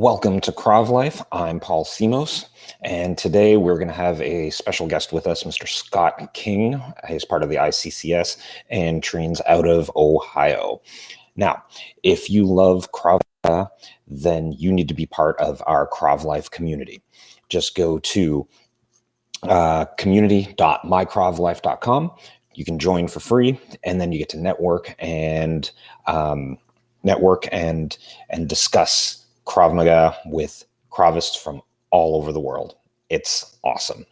Welcome to Krav Life. I'm Paul Simos, and today we're going to have a special guest with us, Mr. Scott King. He's part of the Iccs and trains out of Ohio. Now, if you love Krav Maga, then you need to be part of our Krav Life community. Just go to community.mykravlife.com. You can join for free, and then you get to network and discuss Krav Maga with Kravists from all over the world. It's awesome.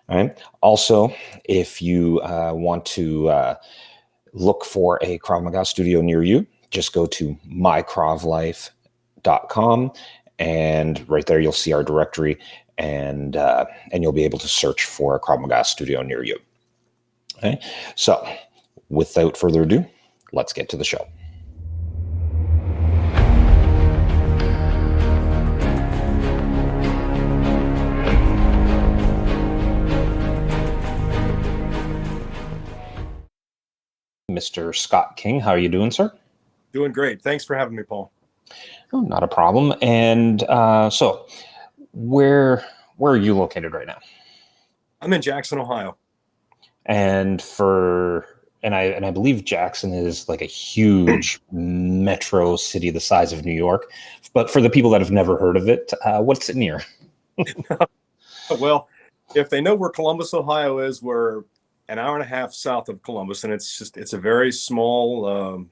All right. Also, if you want to look for a Krav Maga studio near you, just go to mykravlife.com, and right there you'll see our directory, and you'll be able to search for a Krav Maga studio near you. Okay. So, without further ado, let's get to the show. Mr. Scott King, how are you doing, sir? Doing great. Thanks for having me, Paul. Oh, not a problem. And so, where are you located right now? I'm in Jackson, Ohio. And I believe Jackson is like a huge metro city the size of New York. But for the people that have never heard of it, what's it near? Well, if they know where Columbus, Ohio is, we're an hour and a half south of Columbus, and it's a very small,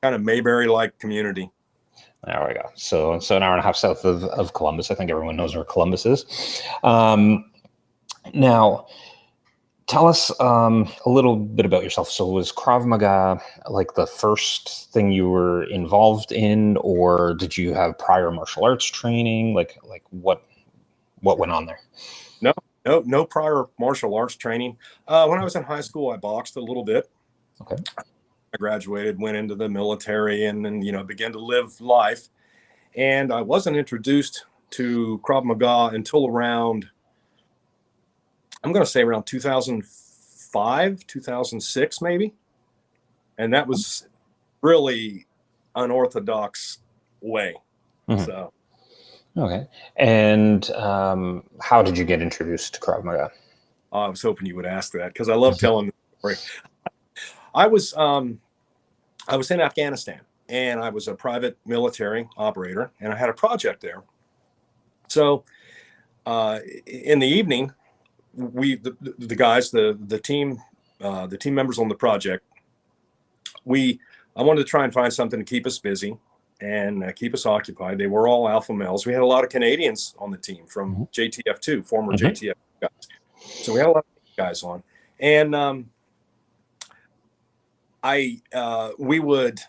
kind of Mayberry-like community. There we go. So an hour and a half south of Columbus. I think everyone knows where Columbus is. Now, tell us a little bit about yourself. So was Krav Maga like the first thing you were involved in, or did you have prior martial arts training? Like what went on there? No prior martial arts training. When I was in high school, I boxed a little bit. Okay. I graduated, went into the military, and then began to live life. And I wasn't introduced to Krav Maga until around 2005, 2006, maybe. And that was really unorthodox way. Mm-hmm. So. Okay. And how did you get introduced to Krav Maga? I was hoping you would ask that because I love telling the story. I was in Afghanistan, and I was a private military operator, and I had a project there. So in the evening, the guys, the team members on the project, I wanted to try and find something to keep us busy and keep us occupied. They were all alpha males. We had a lot of Canadians on the team from JTF2, former JTF guys. So we had a lot of guys on. And we would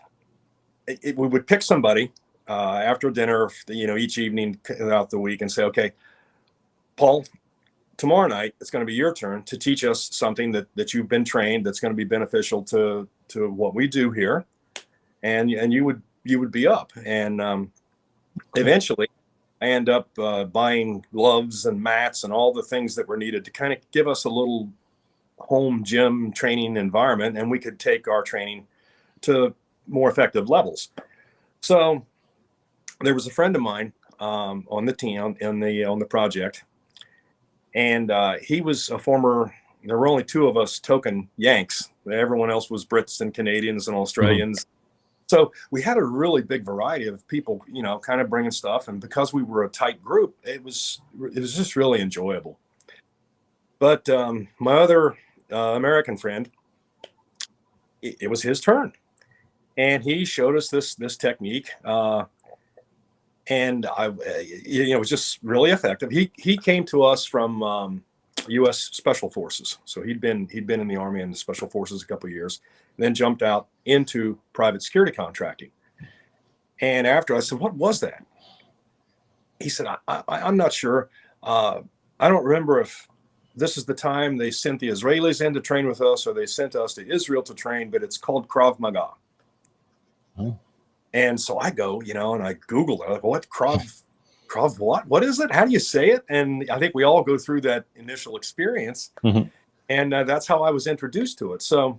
pick somebody after dinner, each evening throughout the week, and say, okay, Paul, tomorrow night, it's going to be your turn to teach us something that you've been trained that's going to be beneficial to what we do here. And you would be up. And eventually I end up buying gloves and mats and all the things that were needed to kind of give us a little home gym training environment, and we could take our training to more effective levels. So there was a friend of mine on the team on the project, and he was a former. There were only two of us token Yanks. Everyone else was Brits and Canadians and Australians. Mm-hmm. So we had a really big variety of people, kind of bringing stuff. And because we were a tight group, it was just really enjoyable. But my other American friend, it was his turn. And he showed us this technique. And it was just really effective. He came to us from U.S. Special Forces. So he'd been in the Army and the Special Forces a couple of years, then jumped out into private security contracting. And after I said, what was that? He said, I'm not sure. I don't remember if this is the time they sent the Israelis in to train with us, or they sent us to Israel to train, but it's called Krav Maga. Oh. And so I go, and I Googled it. Like, what Krav what? What is it? How do you say it? And I think we all go through that initial experience. Mm-hmm. And that's how I was introduced to it. So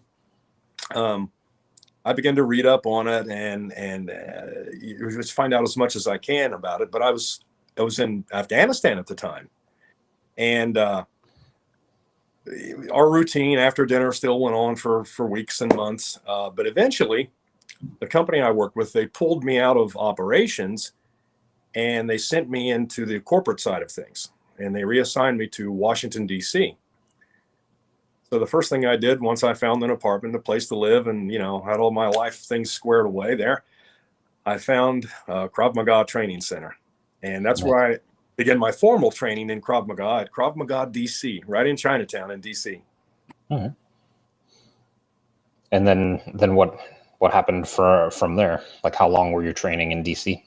I began to read up on it and just find out as much as I can about it. But I was in Afghanistan at the time, and our routine after dinner still went on for weeks and months. But eventually, the company I worked with, they pulled me out of operations, and they sent me into the corporate side of things, and they reassigned me to Washington, D.C. So the first thing I did once I found an apartment, a place to live, and had all my life things squared away there, I found a Krav Maga training center, and that's where I began my formal training in Krav Maga at Krav Maga DC, right in Chinatown in DC. Mm-hmm. And then what happened from there? Like, how long were you training in DC?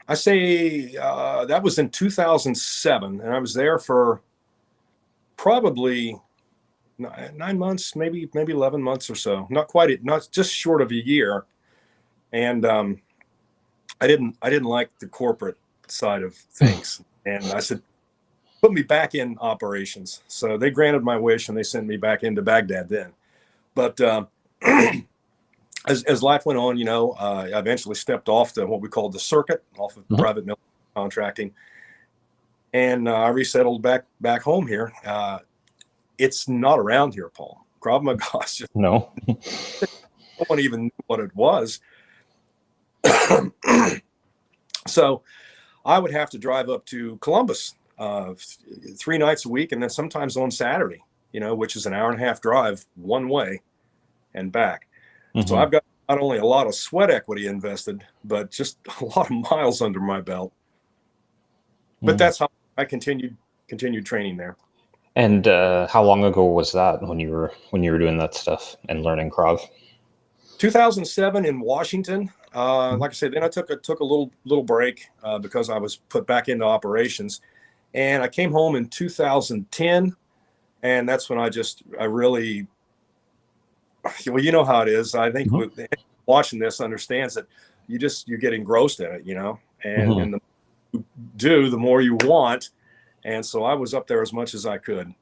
I say that was in 2007, and I was there for probably 9 months, maybe 11 months or so. Not just short of a year. And I didn't like the corporate side of things, and I said, put me back in operations. So they granted my wish, and they sent me back into Baghdad then. But as life went on, I eventually stepped off what we called the circuit, off of private military contracting, and I resettled back home here. It's not around here, Paul. Krav Maga is just no. No one even knew what it was. So I would have to drive up to Columbus 3 nights a week, and then sometimes on Saturday, which is an hour and a half drive one way and back. Mm-hmm. So I've got not only a lot of sweat equity invested, but just a lot of miles under my belt. But that's how I continued training there. And how long ago was that when you were doing that stuff and learning Krav? 2007 in Washington. Like I said, then I took a little break because I was put back into operations, and I came home in 2010, and that's when I really, well, you know how it is. I think watching this understands that you get engrossed in it, and the more you do, the more you want. And so I was up there as much as I could,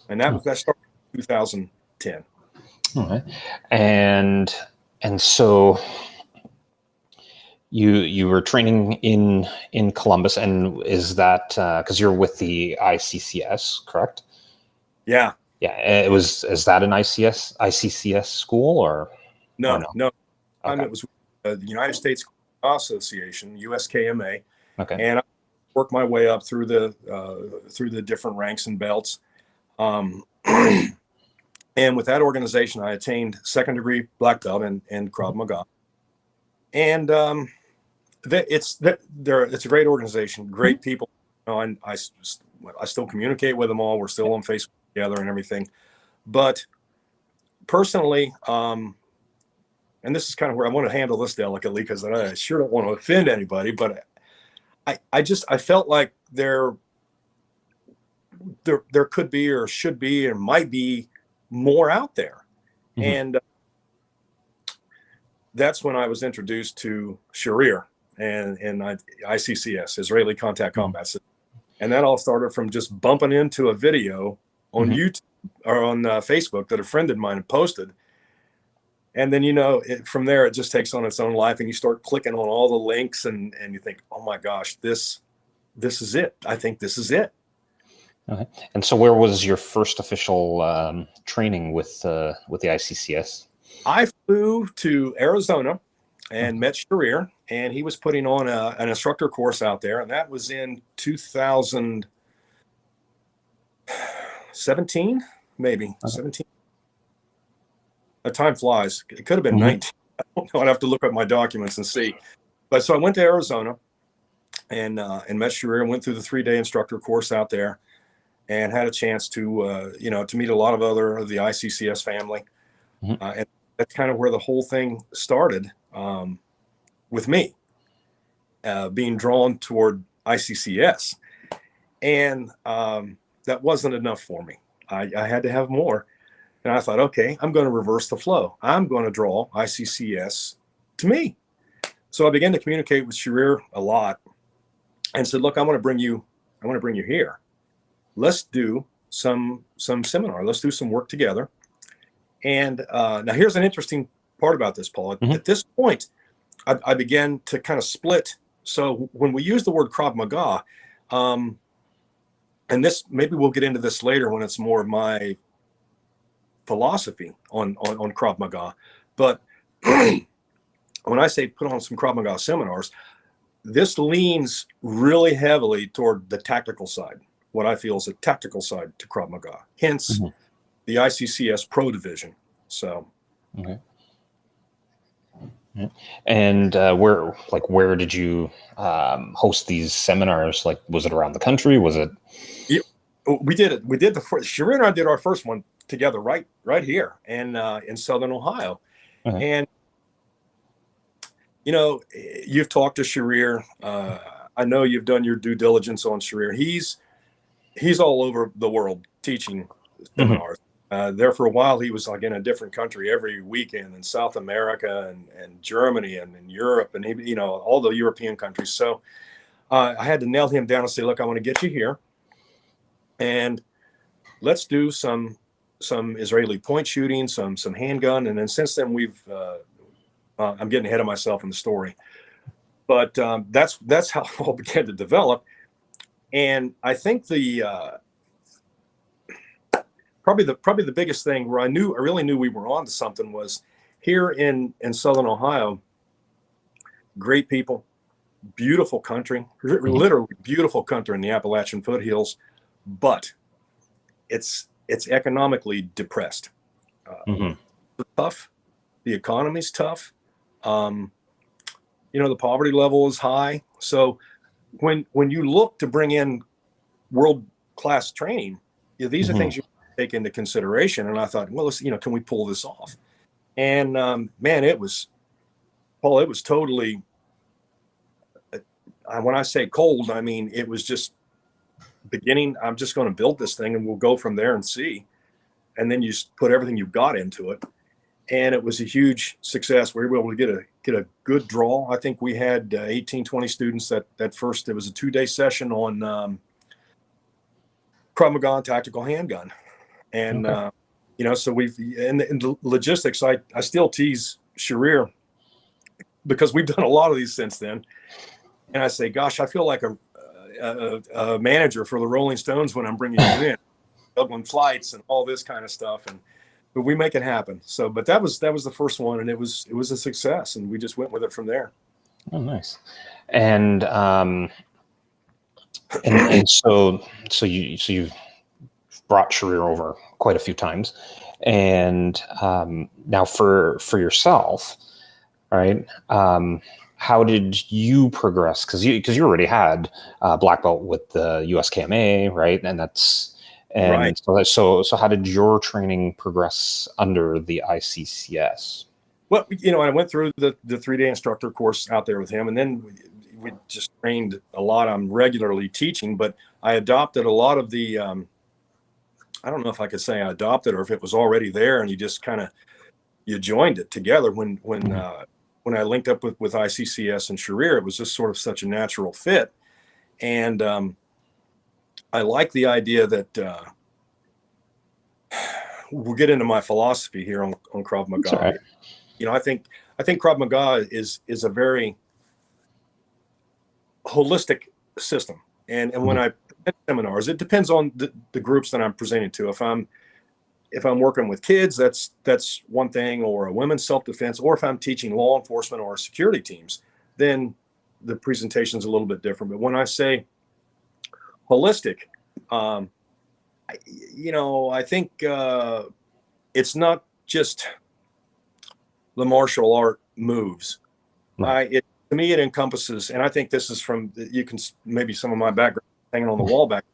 and that started in 2010. All right, and so you were training in Columbus, and is that because you're with the ICCS, correct? Yeah. Is that an ICCS school or no? Okay. It was the United States Association, USKMA. Okay. And I worked my way up through the different ranks and belts. And with that organization, I attained second degree black belt in Krav Maga. And it's a great organization, great people. And I still communicate with them all. We're still on Facebook together and everything. But personally, and this is kind of where I want to handle this delicately, because I sure don't want to offend anybody, but I felt like there could be, or should be, or might be more out there. And that's when I was introduced to Sharir and ICCS, Israeli Contact Combat System. And that all started from just bumping into a video on YouTube or on Facebook that a friend of mine had posted. And then, from there, it just takes on its own life, and you start clicking on all the links, and you think, oh my gosh, this is it. I think this is it. Okay. And so where was your first official training with the ICCS? I flew to Arizona and met Sharir, and he was putting on an instructor course out there, and that was in 2017, maybe 17. Time flies. It could have been 19. I don't know. I'd have to look at my documents and see. But so I went to Arizona and met Sharir, went through the 3-day instructor course out there, and had a chance to to meet a lot of other of the ICCS family. And that's kind of where the whole thing started with me being drawn toward ICCS. And that wasn't enough for me. I had to have more. And I thought, okay, I'm going to reverse the flow. I'm going to draw ICCS to me. So I began to communicate with Sharir a lot and said, look, I want to bring you here. Let's do some seminar. Let's do some work together. And now here's an interesting part about this, Paul. Mhm. At this point, I began to kind of split. So when we use the word Krav Maga, and this, maybe we'll get into this later when it's more of my philosophy on Krav Maga. But when I say put on some Krav Maga seminars, this leans really heavily toward the tactical side, what I feel is a tactical side to Krav Maga, hence Mhm. the ICCS Pro Division. So, Okay. Yeah. And where did you host these seminars? Like, was it around the country? Was it? yeah, we did it. We did the first. Sharir and I did our first one together right here in Southern Ohio. Okay. And you've talked to Sharir. I know you've done your due diligence on Sharir. He's all over the world teaching seminars. There for a while, he was like in a different country every weekend in South America and Germany and in Europe and all the European countries. So I had to nail him down and say, look, I want to get you here, and let's do some Israeli point shooting, some handgun, and then since then we've I'm getting ahead of myself in the story, but that's how it all began to develop. And I think probably the biggest thing where I really knew we were on to something was here in Southern Ohio. Great people, beautiful country, literally beautiful country in the Appalachian foothills, but it's economically depressed. Tough. The economy's tough. The poverty level is high. So when you look to bring in world-class training, these are things you take into consideration. And I thought, well, can we pull this off? And man, it was totally, when I say cold, I mean, it was just beginning. I'm just going to build this thing and we'll go from there and see. And then you just put everything you've got into it. And it was a huge success. We were able to get a good draw. I think we had 18, 20 students that first. It was a 2-day session on Krav Maga tactical handgun. And, so in the logistics, I still tease Sharir because we've done a lot of these since then. And I say, gosh, I feel like a manager for the Rolling Stones when I'm bringing you in, juggling flights and all this kind of stuff. But we make it happen. So, but that was the first one, and it was a success, and we just went with it from there. Oh, nice. And so you brought Sharir over quite a few times, and now for yourself, right? How did you progress? Because you already had black belt with the USKMA, right? And that's. And right. So how did your training progress under the ICCS? Well, I went through the 3-day instructor course out there with him, and then we just trained a lot. I'm regularly teaching, but I adopted a lot of the, I don't know if I could say I adopted or if it was already there and you just you joined it together. When I linked up with ICCS and Sharir, it was just sort of such a natural fit. And I like the idea that we'll get into my philosophy here on Krav Maga. Right. I think Krav Maga is a very holistic system. And when I present seminars, it depends on the groups that I'm presenting to. If I'm working with kids, that's one thing, or a women's self-defense, or if I'm teaching law enforcement or security teams, then the presentation is a little bit different. But when I say holistic, I think it's not just the martial art moves. Right. To me, it encompasses, and I think this is from, you can maybe some of my background hanging on the wall back,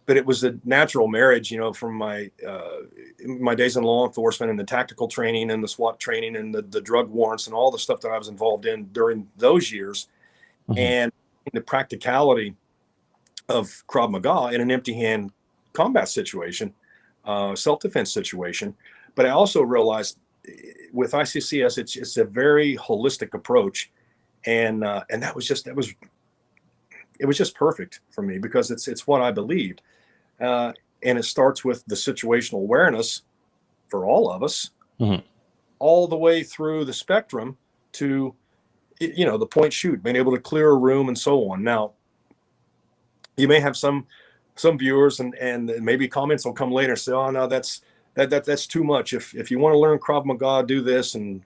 but it was a natural marriage, from my days in law enforcement and the tactical training and the SWAT training and the drug warrants and all the stuff that I was involved in during those years, and the practicality of Krav Maga in an empty hand combat situation, self-defense situation. But I also realized with ICCS, it's a very holistic approach. And it was just perfect for me because it's what I believed. And it starts with the situational awareness for all of us, Mhm. all the way through the spectrum to, the point shoot, being able to clear a room and so on. Now, you may have some viewers and maybe comments will come later and say, oh no, that's too much. If you want to learn Krav Maga, do this, and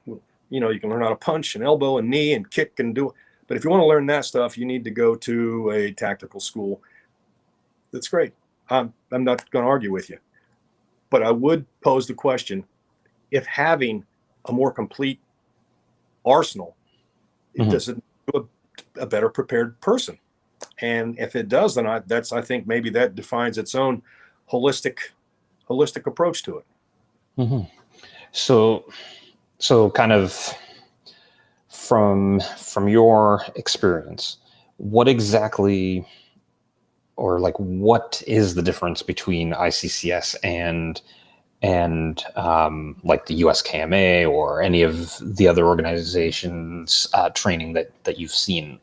you can learn how to punch and elbow and knee and kick and do it. But if you want to learn that stuff, you need to go to a tactical school. That's great. I'm not going to argue with you, but I would pose the question: if having a more complete arsenal, does it do a better prepared person? And if it does, then I think maybe that defines its own holistic approach to it. Mm-hmm. So kind of from your experience, what exactly, or like, what is the difference between ICCS and like the USKMA or any of the other organizations training that you've seen?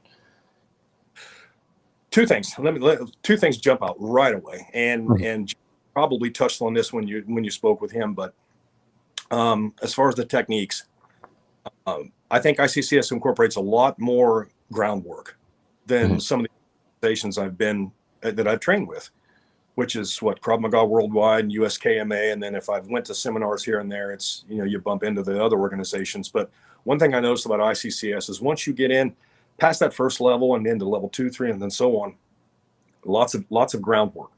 Two things. Two things jump out right away, and probably touched on this when you spoke with him. But as far as the techniques, I think ICCS incorporates a lot more groundwork than some of the organizations that I've trained with, which is what Krav Maga Worldwide and USKMA. And then if I've went to seminars here and there, it's, you bump into the other organizations. But one thing I noticed about ICCS is once you get in past that first level and into level 2, 3, and then so on, lots of groundwork.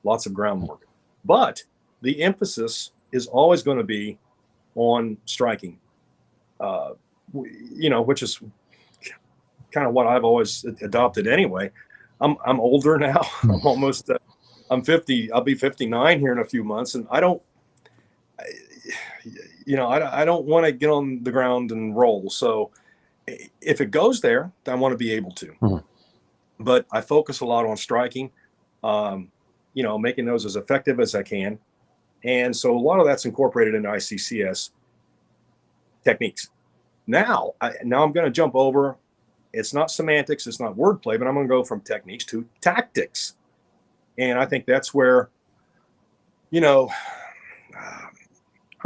But the emphasis is always going to be on striking, which is kind of what I've always adopted anyway. I'm older now. I'm almost, I'm 50. I'll be 59 here in a few months, and I don't want to get on the ground and roll. So if it goes there, I want to be able to. But I focus a lot on striking, making those as effective as I can. And so a lot of that's incorporated into ICCS techniques. Now I'm going to jump over. It's not semantics, it's not wordplay, but I'm going to go from techniques to tactics. And I think that's where, I'm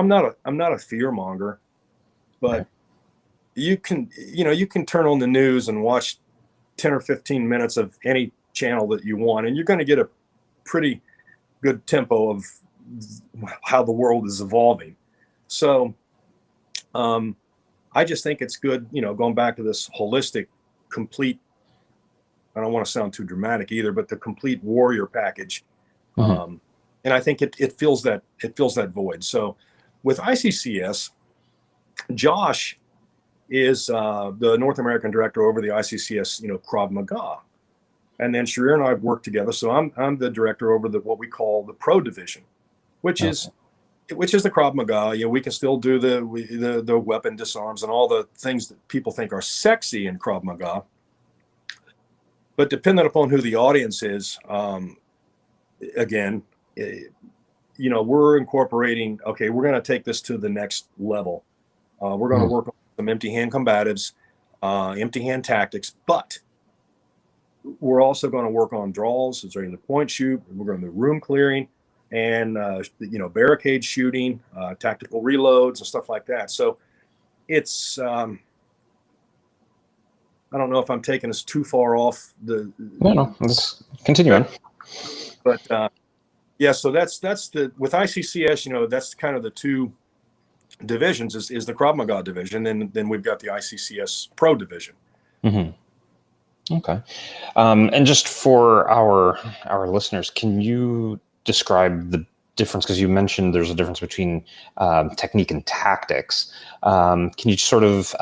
not a fear monger, but you can turn on the news and watch 10 or 15 minutes of any channel that you want, and you're going to get a pretty good tempo of how the world is evolving. So I just think it's good, going back to this holistic, complete, I don't want to sound too dramatic either, but the complete warrior package. And I think it fills that void. So with ICCS, Josh is the North American director over the ICCS, Krav Maga. And then Sharir and I have worked together. So I'm the director over what we call the pro division, which is the Krav Maga. We can still do the weapon disarms and all the things that people think are sexy in Krav Maga. But depending upon who the audience is, again, we're incorporating, okay, we're going to take this to the next level. We're going to work on some empty hand combatives, empty hand tactics, but we're also going to work on draws, the point shoot. We're going to do room clearing and, barricade shooting, tactical reloads and stuff like that. So it's, I don't know if I'm taking us too far off the. No, let's continue on. But so that's with ICCS, that's kind of the two divisions is the Krav Maga division, and then we've got the ICCS Pro division. Okay, and just for our listeners, can you describe the difference? Because you mentioned there's a difference between technique and tactics. Can you sort of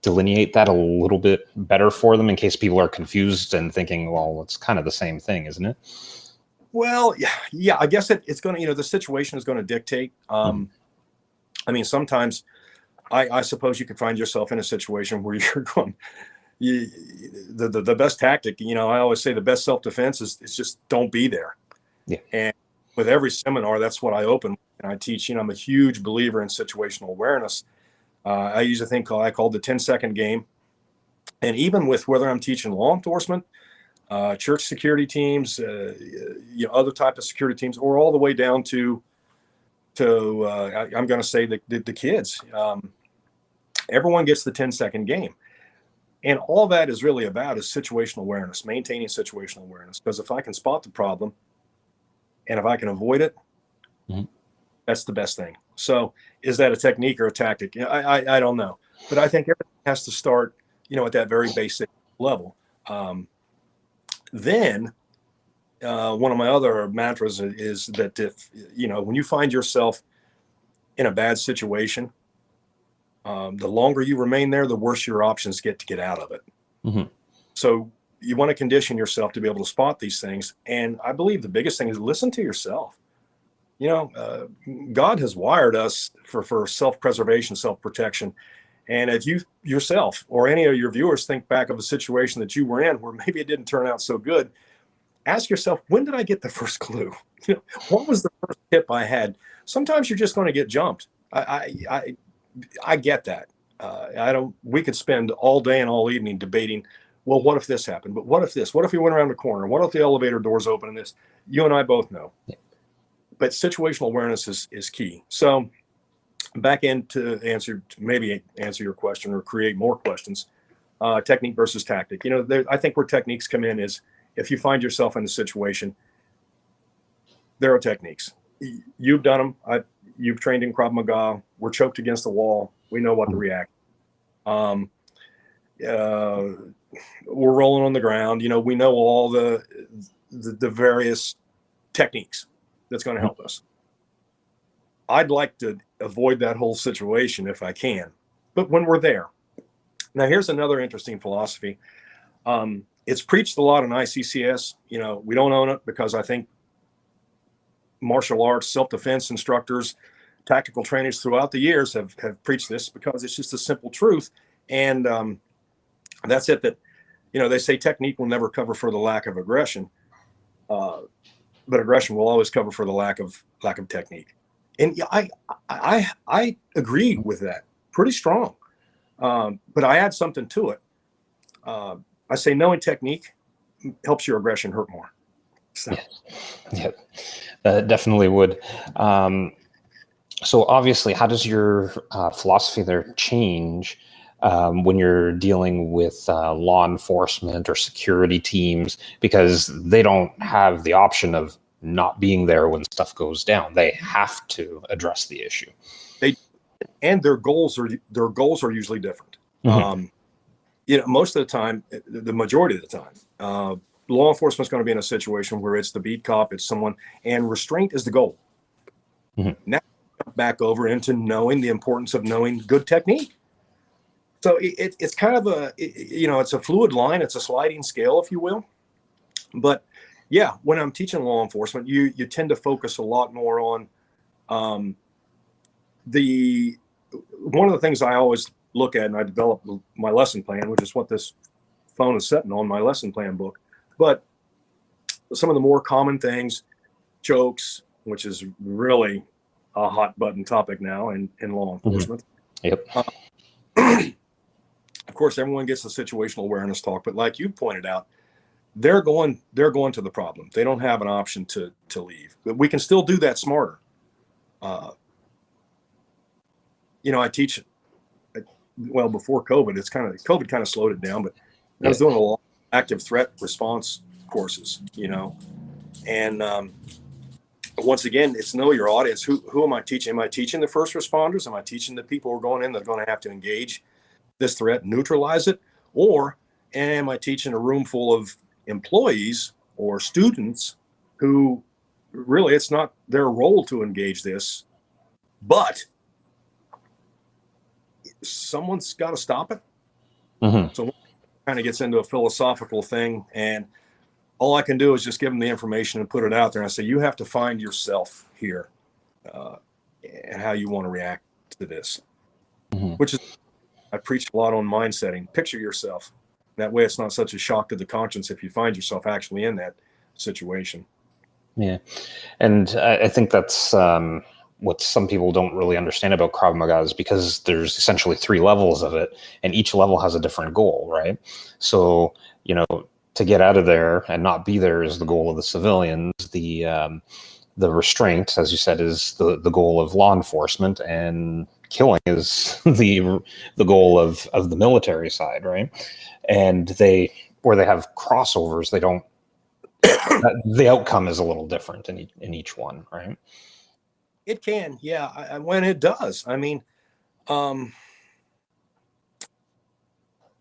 delineate that a little bit better for them in case people are confused and thinking, well, it's kind of the same thing, isn't it? Well, yeah. I guess it's going to, the situation is going to dictate. I mean, sometimes I suppose you could find yourself in a situation where you're going, the best tactic, I always say the best self-defense is just don't be there. Yeah. And with every seminar, that's what I open and I teach. I'm a huge believer in situational awareness. I use a thing I call the 10-second game. And even with whether I'm teaching law enforcement, church security teams, other type of security teams, or all the way down to to I'm going to say the kids. Everyone gets the 10-second game. And all that is really about is situational awareness, maintaining situational awareness. Because if I can spot the problem and if I can avoid it, that's the best thing. So is that a technique or a tactic? I don't know. But I think everything has to start, at that very basic level. Then one of my other mantras is that if, when you find yourself in a bad situation, the longer you remain there, the worse your options get to get out of it. So you want to condition yourself to be able to spot these things. And I believe the biggest thing is listen to yourself. God has wired us for self-preservation, self-protection. And if you yourself or any of your viewers think back of a situation that you were in where maybe it didn't turn out so good, ask yourself, when did I get the first clue? What was the first tip I had? Sometimes you're just going to get jumped. I get that. We could spend all day and all evening debating, well, what if this happened? But what if this? What if we went around the corner? What if the elevator doors open and this? You and I both know. But situational awareness is key. So back into answer your question or create more questions, technique versus tactic. I think where techniques come in is if you find yourself in a situation, there are techniques. You've done them. You've trained in Krav Maga. We're choked against the wall. We know what to react. We're rolling on the ground. We know all the various techniques that's going to help us. I'd like to avoid that whole situation if I can, but when we're there. Now, here's another interesting philosophy. It's preached a lot in ICCS. We don't own it because I think martial arts, self-defense instructors, tactical trainers throughout the years have preached this because it's just a simple truth. And that's it, that, they say technique will never cover for the lack of aggression, but aggression will always cover for the lack of technique. And I agree with that pretty strong. But I add something to it. I say knowing technique helps your aggression hurt more. So. Yeah, definitely would. So obviously, how does your philosophy there change when you're dealing with law enforcement or security teams, because they don't have the option of not being there when stuff goes down? They have to address the issue. And their goals are usually different. Most of the time, the majority of the time, law enforcement is going to be in a situation where it's the beat cop, it's someone, and restraint is the goal. Now, back over into knowing the importance of knowing good technique. So it's kind of it's a fluid line. It's a sliding scale, if you will. But yeah, when I'm teaching law enforcement, you tend to focus a lot more on one of the things I always look at, and I develop my lesson plan, which is what this phone is sitting on, my lesson plan book. But some of the more common things, jokes, which is really a hot button topic now in law enforcement. Yep. Of course, everyone gets the situational awareness talk, but like you pointed out, they're going to the problem. They don't have an option to leave. But we can still do that smarter. I teach. Well, before COVID, COVID kind of slowed it down, but I was doing a lot of active threat response courses, and once again, it's know your audience. Who am I teaching? Am I teaching the first responders? Am I teaching the people who are going in that are going to have to engage this threat, neutralize it? Or am I teaching a room full of employees or students who really it's not their role to engage this, but someone's got to stop it? So it kind of gets into a philosophical thing, and all I can do is just give them the information and put it out there. And I say, you have to find yourself here and how you want to react to this, which is, I preach a lot on mind setting. Picture yourself. That way it's not such a shock to the conscience if you find yourself actually in that situation. Yeah. And I think that's what some people don't really understand about Krav Maga, is because there's essentially 3 levels of it, and each level has a different goal, right? So, to get out of there and not be there is the goal of the civilians. The the restraint, as you said, is the goal of law enforcement, and killing is the goal of the military side, right? And they have crossovers, they don't. The outcome is a little different in each one, right? It can, yeah. When it does, I mean,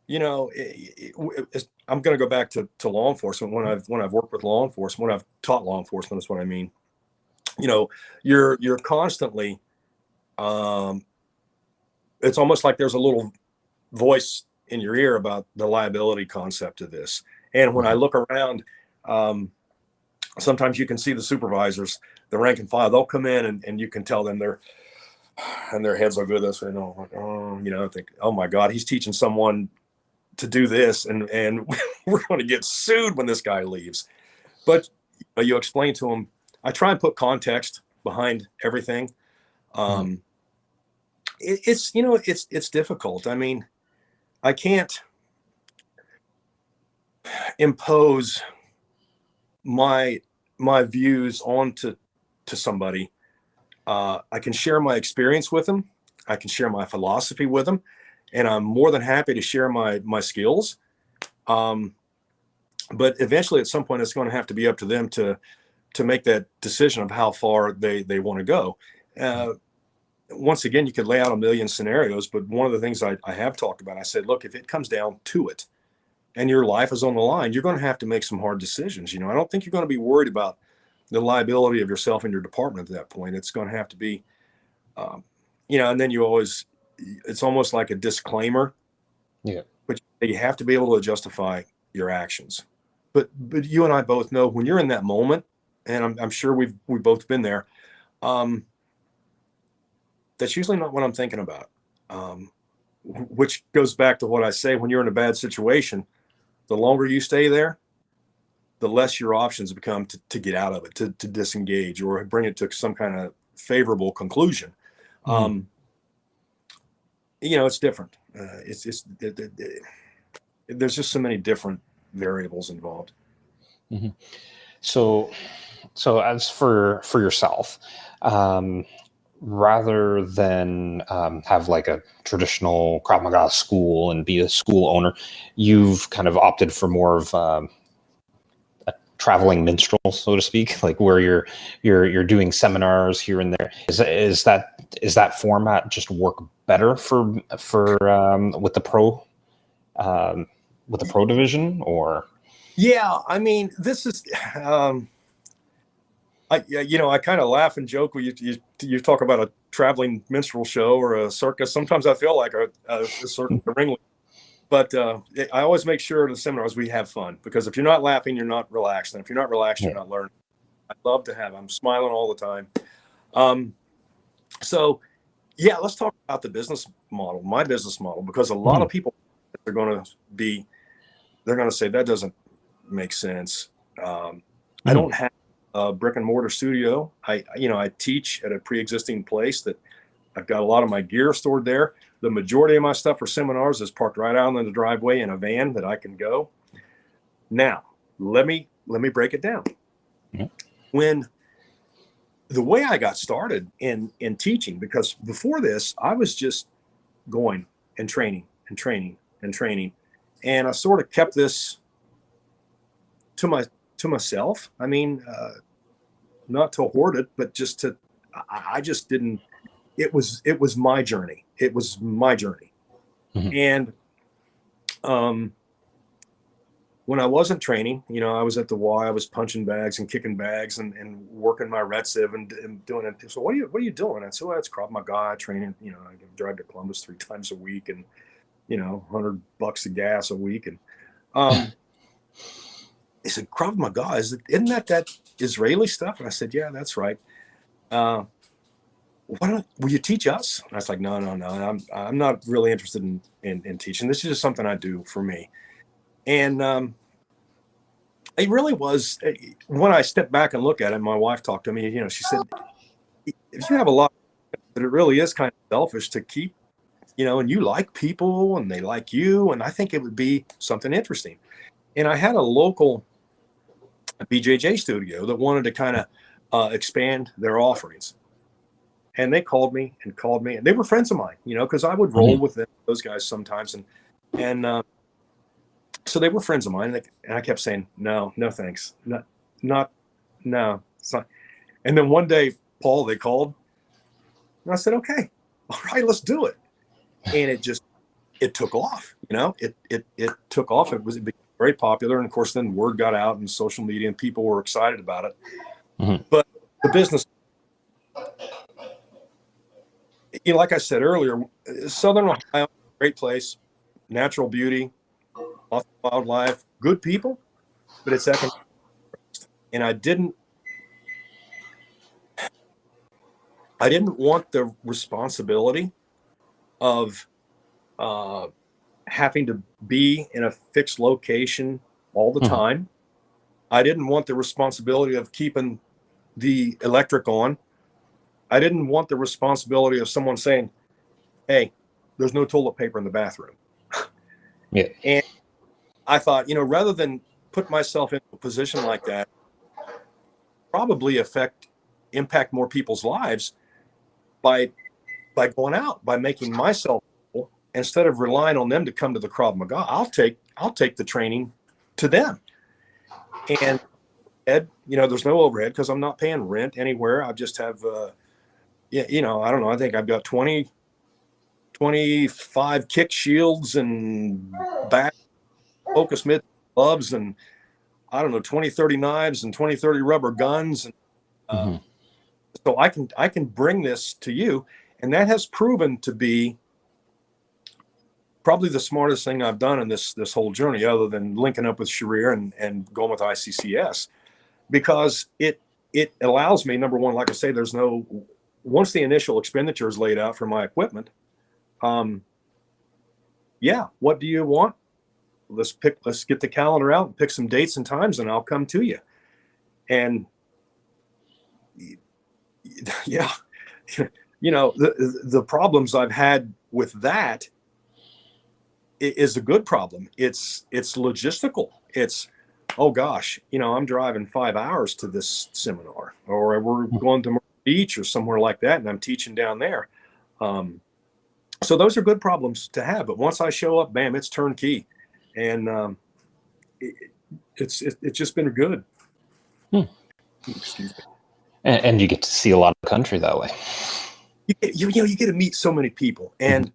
you know, I'm going to go back to law enforcement. When I've worked with law enforcement, when I've taught law enforcement, is what I mean. You know, you're constantly, it's almost like there's a little voice in your ear about the liability concept of this. And when I look around, sometimes you can see the supervisors, the rank and file, they'll come in and you can tell them their heads will go this way. And like, oh, you know, I think, oh my God, he's teaching someone to do this, and we're going to get sued when this guy leaves. But you explain to him, I try and put context behind everything. It's, you know, it's difficult. I mean, I can't impose my views onto somebody. I can share my experience with them. I can share my philosophy with them, and I'm more than happy to share my skills. But eventually, at some point, it's going to have to be up to them to make that decision of how far they want to go. Once again, you could lay out a million scenarios, but one of the things I have talked about, I said, look, if it comes down to it and your life is on the line, you're going to have to make some hard decisions. You know, I don't think you're going to be worried about the liability of yourself and your department at that point. It's going to have to be, you know, and then it's almost like a disclaimer. Yeah. But you have to be able to justify your actions. But you and I both know when you're in that moment, and I'm sure we've both been there, that's usually not what I'm thinking about. Which goes back to what I say, when you're in a bad situation, the longer you stay there, the less your options become to get out of it, to disengage or bring it to some kind of favorable conclusion. You know, it's different. There's just so many different variables involved. Mm-hmm. So as for yourself, rather than have like a traditional Krav Maga school and be a school owner, you've kind of opted for more of a traveling minstrel, so to speak, like where you're doing seminars here and there. Is that format just work better for with the pro division, or? Yeah, I mean, this is, I kind of laugh and joke when you talk about a traveling minstrel show or a circus. Sometimes I feel like a circus ringleader, but I always make sure in the seminars we have fun, because if you're not laughing, you're not relaxed, and if you're not relaxed, you're not learning. I'm smiling all the time. So yeah, let's talk about the business model, my business model, because a lot of people are going to say that doesn't make sense. I don't have a brick and mortar studio. I teach at a pre-existing place that I've got a lot of my gear stored there. The majority of my stuff for seminars is parked right out in the driveway in a van that I can go. Now, let me break it down. When the way I got started in teaching, because before this, I was just going and training and training and training. And I sort of kept this to myself. I mean, not to hoard it, but I just didn't, it was my journey. It was my journey. And, when I wasn't training, I was at the Y, I was punching bags and kicking bags and working my RETSIV and doing it. So what are you doing? I said, well, it's Krav Maga training. I drive to Columbus 3 times a week and, $100 of gas a week. And, they said, Krav Maga, isn't that Israeli stuff? And I said, yeah, that's right. Will you teach us? And I was like, no. I'm not really interested in teaching. This is just something I do for me. And it really was, when I stepped back and look at it, my wife talked to me, she said, if you have a lot, but it really is kind of selfish to keep, and you like people and they like you. And I think it would be something interesting. And I had a local BJJ studio that wanted to kind of expand their offerings. And they called me, and they were friends of mine, because I would roll with them, those guys sometimes. And so they were friends of mine. And I kept saying, no, thanks. No, it's not. And then one day, Paul, they called, and I said, okay, all right, let's do it. And it took off, it took off. It became very popular. And of course, then word got out and social media, and people were excited about it. But the business, like I said earlier, Southern Ohio, great place, natural beauty, lots of wildlife, good people, but it's economic. And I didn't want the responsibility of having to be in a fixed location all the time. I didn't want the responsibility of keeping the electric on. I didn't want the responsibility of someone saying, hey, there's no toilet paper in the bathroom. Yeah. And I thought, rather than put myself in a position like that, probably impact more people's lives by going out, by making myself, instead of relying on them to come to the Krav Maga, I'll take the training to them. And there's no overhead because I'm not paying rent anywhere. I just have, I don't know. I think I've got 25 kick shields and back focus mid gloves, and I don't know, 20, 30 knives and 20, 30 rubber guns. And, so I can bring this to you. And that has proven to be probably the smartest thing I've done in this whole journey, other than linking up with Sharir and going with Iccs, because it allows me, number one, like I say, once the initial expenditure is laid out for my equipment, what do you want? Let's get the calendar out and pick some dates and times, and I'll come to you. And yeah, the problems I've had with that is a good problem. It's logistical. It's, oh gosh, I'm driving 5 hours to this seminar, or we're going to Myrtle Beach or somewhere like that, and I'm teaching down there. So those are good problems to have. But once I show up, bam, it's turnkey, and it's just been good. Excuse me. And you get to see a lot of the country that way. You get to meet so many people, and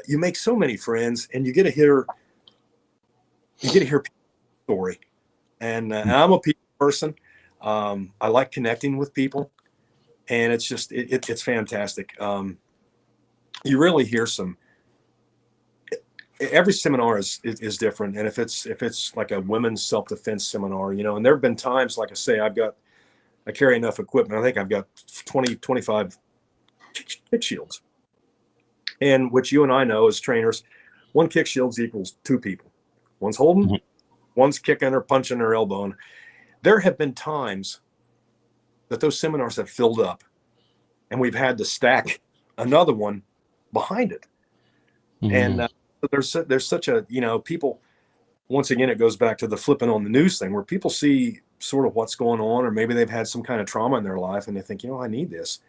you make so many friends, and you get to hear people's story. And I'm a people person. I like connecting with people, and it's just it's fantastic. You really hear every seminar is different, and if it's like a women's self-defense seminar, and there have been times, like I say, I carry enough equipment. I think I've got 25 kick shields. And what you and I know as trainers, one kick shields equals two people. One's holding, one's kicking or punching or elbowing. There have been times that those seminars have filled up, and we've had to stack another one behind it. And there's such a, people, once again, it goes back to the flipping on the news thing, where people see sort of what's going on, or maybe they've had some kind of trauma in their life, and they think, I need this.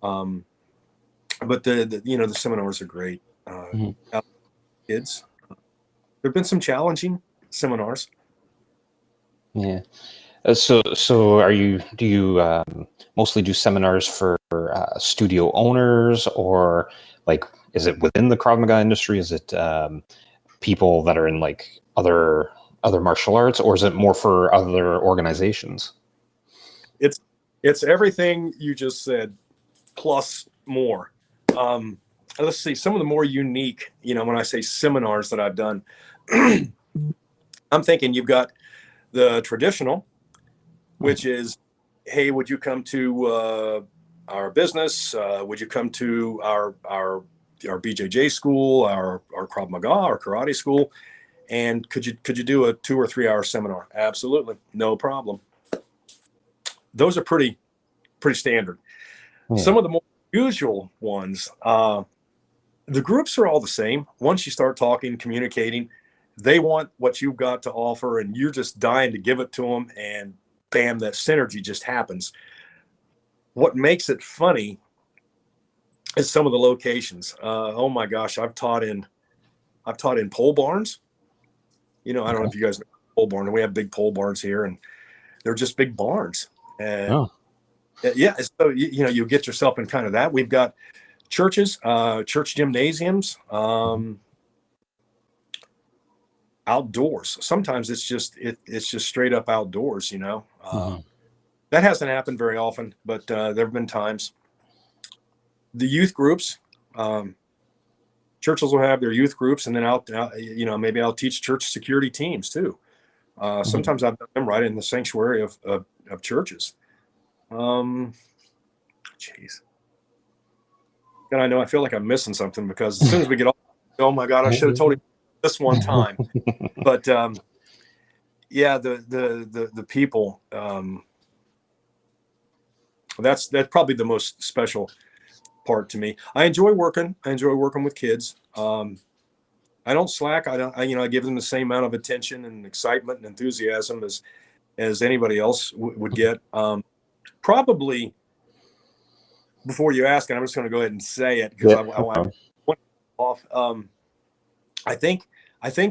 But the seminars are great. Kids, there've been some challenging seminars. Yeah. So do you mostly do seminars for studio owners, or like, is it within the Krav Maga industry? Is it people that are in like other martial arts, or is it more for other organizations? It's everything you just said, plus more. Let's see, some of the more unique, when I say seminars that I've done, I'm thinking you've got the traditional, which is, hey, would you come to our business? Would you come to our BJJ school, our Krav Maga, our karate school? And could you do a 2 or 3 hour seminar? Absolutely, no problem. Those are pretty standard. Some of the more usual ones, the groups are all the same. Once you start talking, communicating, they want what you've got to offer, and you're just dying to give it to them, and bam, that synergy just happens. what makes it funny is some of the locations. Oh my gosh, I've taught in pole barns. I don't know if you guys know pole barn. We have big pole barns here, and they're just big barns. And yeah, so you get yourself in kind of that. We've got churches, church gymnasiums, outdoors. Sometimes it's just straight up outdoors. That hasn't happened very often, but there have been times. The youth groups, churches will have their youth groups, and then maybe I'll teach church security teams too. Sometimes I've done them right in the sanctuary of churches. Jeez. And I feel like I'm missing something, because as soon as we get off, oh my God, I should have told you this one time. But yeah, the people, that's probably the most special part to me. I enjoy working with kids. I don't slack. I give them the same amount of attention and excitement and enthusiasm as anybody else would get. Probably, before you ask, and I'm just going to go ahead and say it, because I want off. I think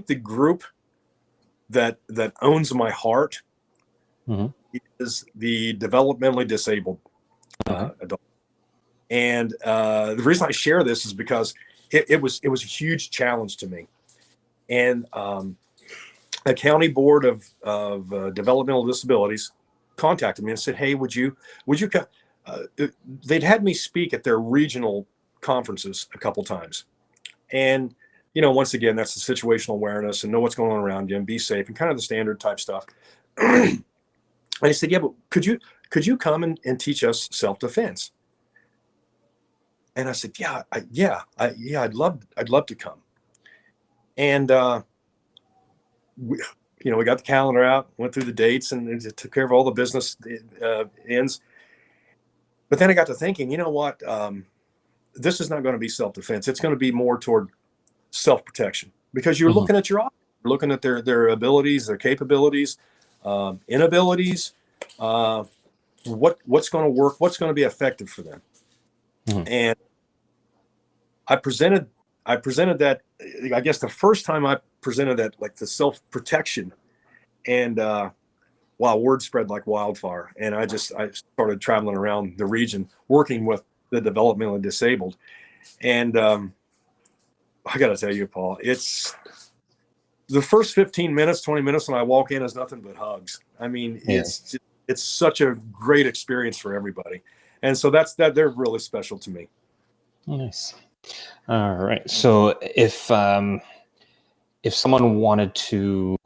the group that owns my heart is the developmentally disabled adult. And the reason I share this is because it was a huge challenge to me. And a county board of developmental disabilities contacted me and said, "Hey, would you come?" They'd had me speak at their regional conferences a couple times, and once again, that's the situational awareness and know what's going on around you and be safe and kind of the standard type stuff. And he said, "Yeah, but could you come and teach us self-defense?" And I said, I'd love to come. And we got the calendar out, went through the dates, and it took care of all the business ends. But then I got to thinking, you know what? This is not going to be self-defense. It's going to be more toward self-protection, because you're looking at you're looking at their abilities, their capabilities, inabilities, what's going to work, what's going to be effective for them. And I presented that, I guess the first time I presented that, like the self-protection, and wow, word spread like wildfire. And I started traveling around the region working with the developmentally disabled. And I got to tell you, Paul, it's the first 15 minutes, 20 minutes when I walk in is nothing but hugs. I mean, it's such a great experience for everybody. And so they're really special to me. Nice. All right. So if someone wanted to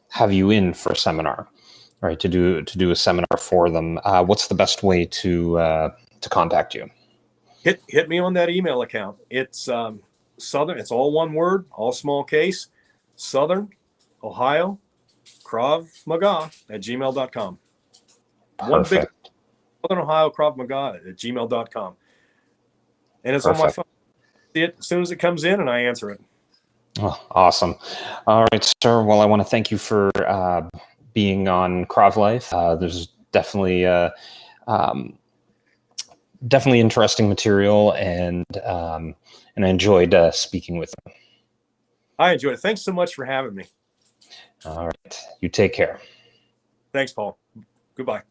have you in for a seminar, right, to do a seminar for them, what's the best way to contact you? Hit me on that email account. It's Southern. It's all one word, all small case. Southern Ohio Krav Maga at gmail.com. One big Southern Ohio Krav Maga at gmail.com. And it's on my phone. See it as soon as it comes in, and I answer it. Oh, awesome. All right, sir. Well, I want to thank you for being on Krav Life. There's definitely interesting material, and I enjoyed speaking with you. I enjoyed it. Thanks so much for having me. All right. You take care. Thanks, Paul. Goodbye.